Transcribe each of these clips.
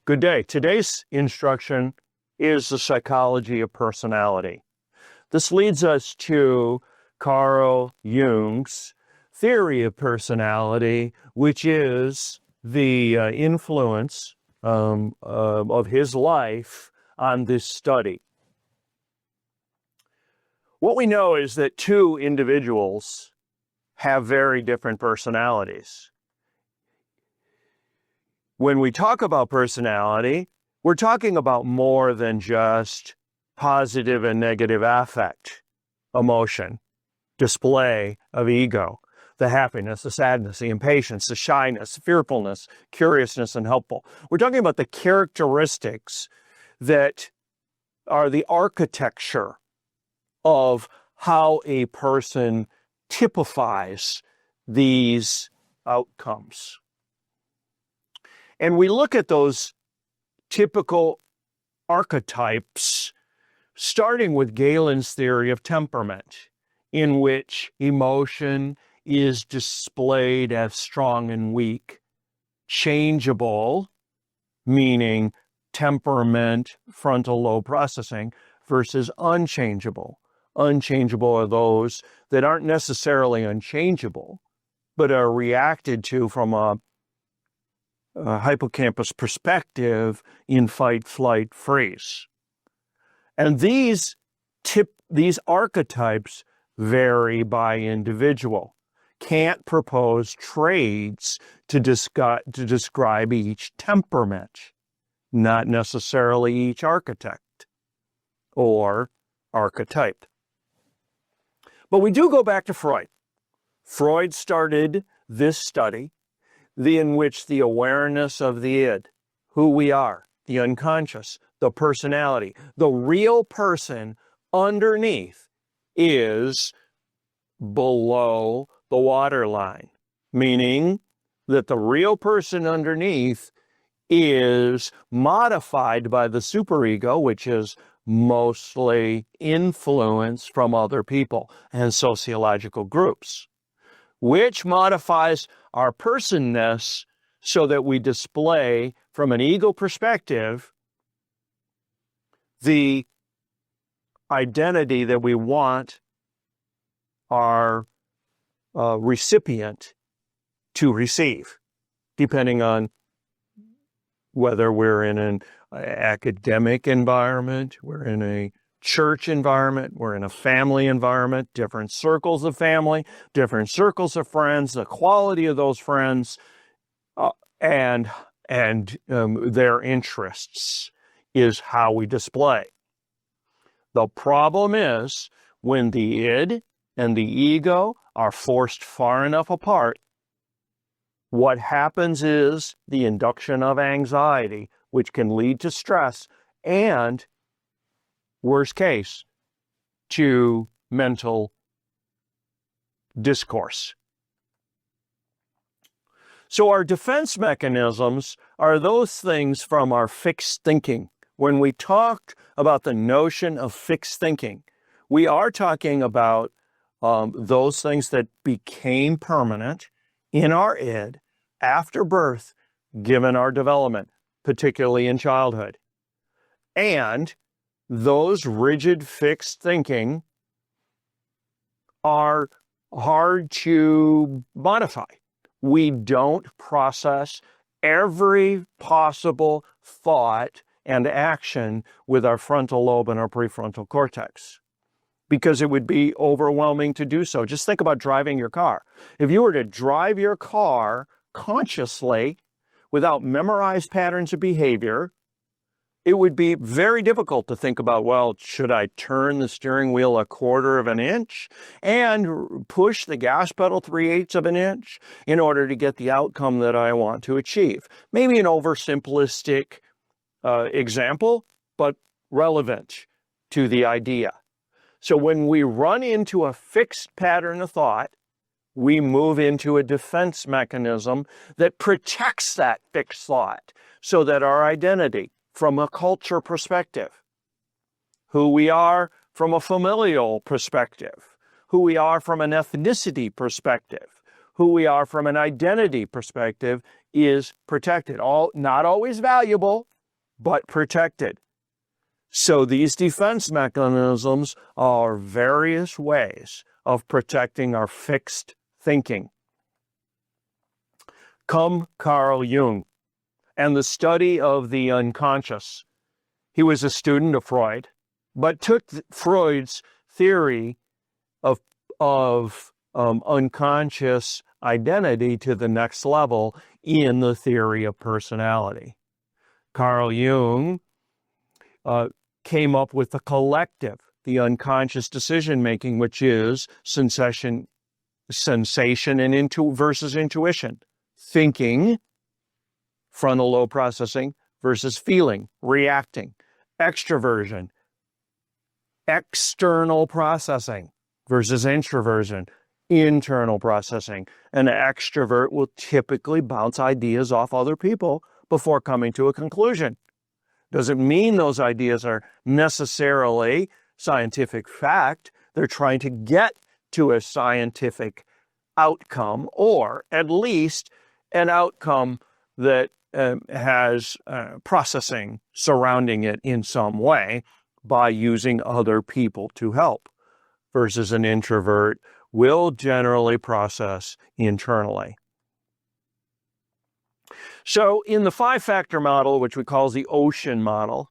Good day. Today's instruction is the psychology of personality. This leads us to Carl Jung's theory of personality, which is the influence of his life on this study. What we know is that two individuals have very different personalities. When we talk about personality, we're talking about more than just positive and negative affect, emotion, display of ego, the happiness, the sadness, the impatience, the shyness, fearfulness, curiousness, and helpful. We're talking about the characteristics that are the architecture of how a person typifies these outcomes. And we look at those typical archetypes, starting with Galen's theory of temperament, in which emotion is displayed as strong and weak, changeable, meaning temperament, frontal lobe processing, versus unchangeable. Unchangeable are those that aren't necessarily unchangeable, but are reacted to from a hippocampus perspective in fight, flight, freeze. And these archetypes vary by individual. Can't propose traits to describe each temperament, not necessarily each architect or archetype. But we do go back to Freud. Freud started this study in which the awareness of the id, who we are, the unconscious, the personality, the real person underneath is below the waterline, meaning that the real person underneath is modified by the superego, which is mostly influence from other people and sociological groups, which modifies our personness so that we display, from an ego perspective, the identity that we want our recipient to receive, depending on whether we're in an academic environment, we're in a church environment, we're in a family environment, different circles of family, different circles of friends, the quality of those friends, and their interests is how we display. The problem is when the id and the ego are forced far enough apart, what happens is the induction of anxiety, which can lead to stress and, worst case, to mental discourse. So our defense mechanisms are those things from our fixed thinking. When we talk about the notion of fixed thinking, we are talking about those things that became permanent in our id after birth, given our development, particularly in childhood. And those rigid fixed thinking are hard to modify. We don't process every possible thought and action with our frontal lobe and our prefrontal cortex, because it would be overwhelming to do so. Just think about driving your car. If you were to drive your car consciously without memorized patterns of behavior, it would be very difficult to think about, well, should I turn the steering wheel 1/4 of an inch and push the gas pedal 3/8 of an inch in order to get the outcome that I want to achieve? Maybe an oversimplistic example, but relevant to the idea. So when we run into a fixed pattern of thought, we move into a defense mechanism that protects that fixed thought so that our identity, from a culture perspective, who we are from a familial perspective, who we are from an ethnicity perspective, who we are from an identity perspective, is protected. Not always valuable, but protected. So these defense mechanisms are various ways of protecting our fixed thinking. Come Carl Jung and the study of the unconscious. He was a student of Freud, but took Freud's theory of unconscious identity to the next level in the theory of personality. Carl Jung came up with the collective, the unconscious decision-making, which is sensation and versus intuition. Thinking, frontal lobe processing, versus feeling, reacting. Extroversion, external processing versus introversion, internal processing. An extrovert will typically bounce ideas off other people before coming to a conclusion. Doesn't mean those ideas are necessarily scientific fact. They're trying to get to a scientific outcome, or at least an outcome that has processing surrounding it in some way by using other people to help, versus an introvert will generally process internally. So in the 5-factor model, which we call the ocean model,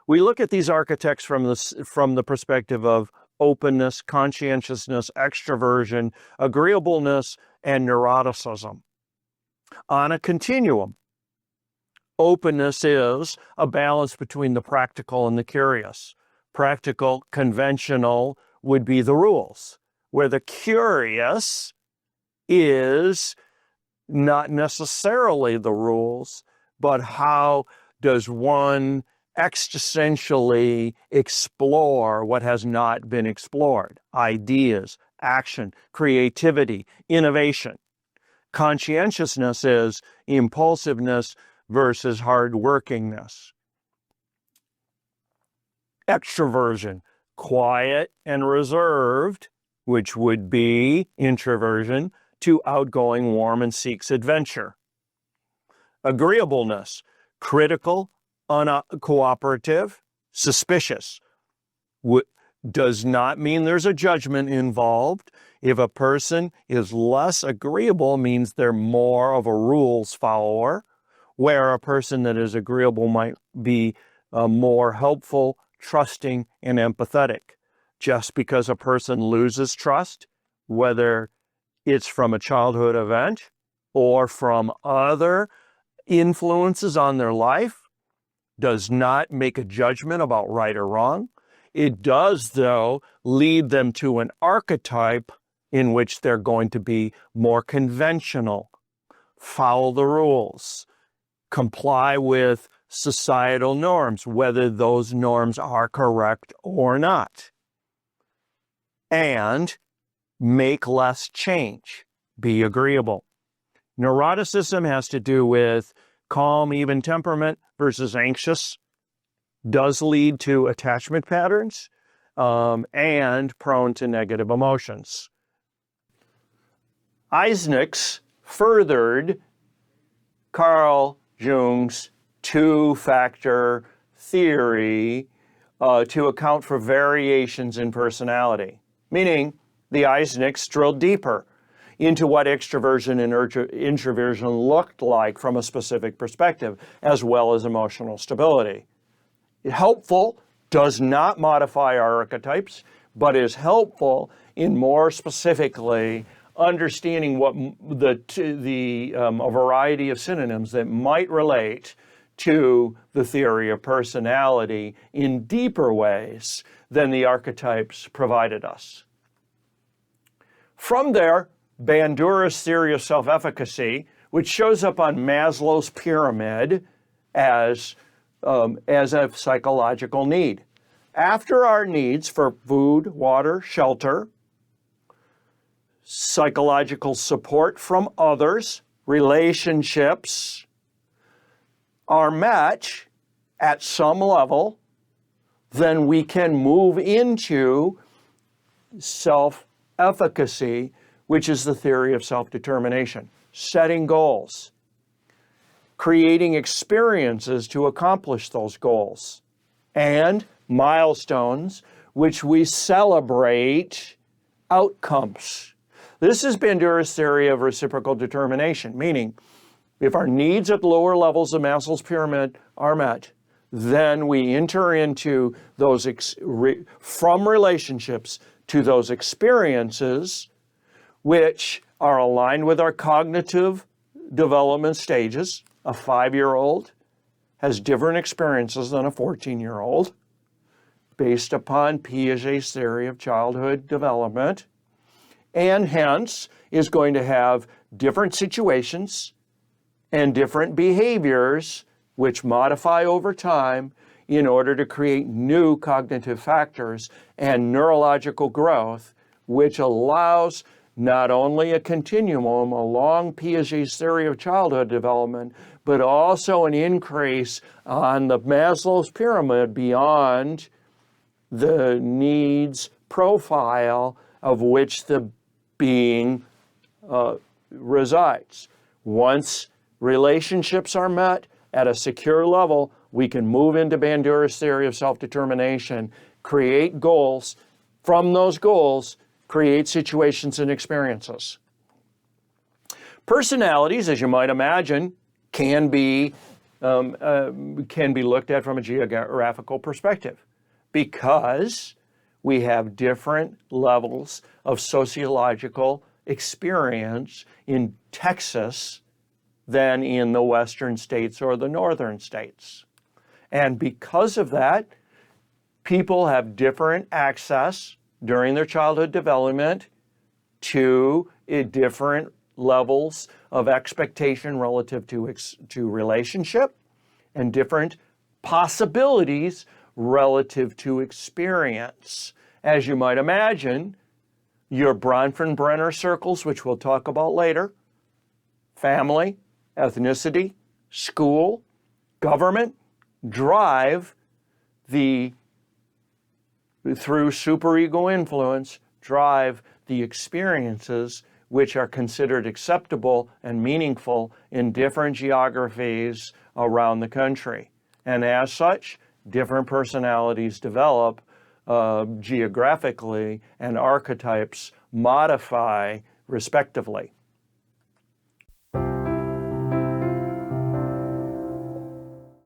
we look at these architects from the perspective of openness, conscientiousness, extroversion, agreeableness, and neuroticism. On a continuum, openness is a balance between the practical and the curious. Practical, conventional would be the rules, where the curious is not necessarily the rules, but how does one existentially explore what has not been explored? Ideas, action, creativity, innovation. Conscientiousness is impulsiveness versus hardworkingness. Extroversion, quiet and reserved, which would be introversion, to outgoing, warm, and seeks adventure. Agreeableness, critical, uncooperative, suspicious. Does not mean there's a judgment involved. If a person is less agreeable, means they're more of a rules follower, where a person that is agreeable might be more helpful, trusting, and empathetic. Just because a person loses trust, whether it's from a childhood event or from other influences on their life, does not make a judgment about right or wrong. It does, though, lead them to an archetype in which they're going to be more conventional, follow the rules, comply with societal norms, whether those norms are correct or not, and make less change, be agreeable. Neuroticism has to do with calm, even temperament versus anxious, does lead to attachment patterns, and prone to negative emotions. Eisniks furthered Carl Jung's 2-factor theory to account for variations in personality, meaning the Eisniks drilled deeper into what extroversion and introversion looked like from a specific perspective, as well as emotional stability. Helpful, does not modify our archetypes, but is helpful in more specifically understanding what a variety of synonyms that might relate to the theory of personality in deeper ways than the archetypes provided us. From there, Bandura's theory of self-efficacy, which shows up on Maslow's pyramid as a psychological need. After our needs for food, water, shelter, psychological support from others, relationships, are met at some level, then we can move into self-efficacy, which is the theory of self-determination, setting goals, creating experiences to accomplish those goals, and milestones, which we celebrate outcomes. This is Bandura's theory of reciprocal determination, meaning if our needs at lower levels of Maslow's pyramid are met, then we enter into those from relationships to those experiences which are aligned with our cognitive development stages. A 5-year-old has different experiences than a 14-year-old based upon Piaget's theory of childhood development, and hence is going to have different situations and different behaviors which modify over time in order to create new cognitive factors and neurological growth, which allows not only a continuum along Piaget's theory of childhood development, but also an increase on the Maslow's pyramid beyond the needs profile of which the being resides. Once relationships are met at a secure level, we can move into Bandura's theory of self-determination, create goals. From those goals, create situations and experiences. Personalities, as you might imagine, can be looked at from a geographical perspective because we have different levels of sociological experience in Texas than in the western states or the northern states. And because of that, people have different access during their childhood development to different levels of expectation relative to relationship and different possibilities relative to experience. As you might imagine, your Bronfenbrenner circles, which we'll talk about later, family, ethnicity, school, government, drive through superego influence, drive the experiences which are considered acceptable and meaningful in different geographies around the country. And as such, different personalities develop geographically, and archetypes modify respectively.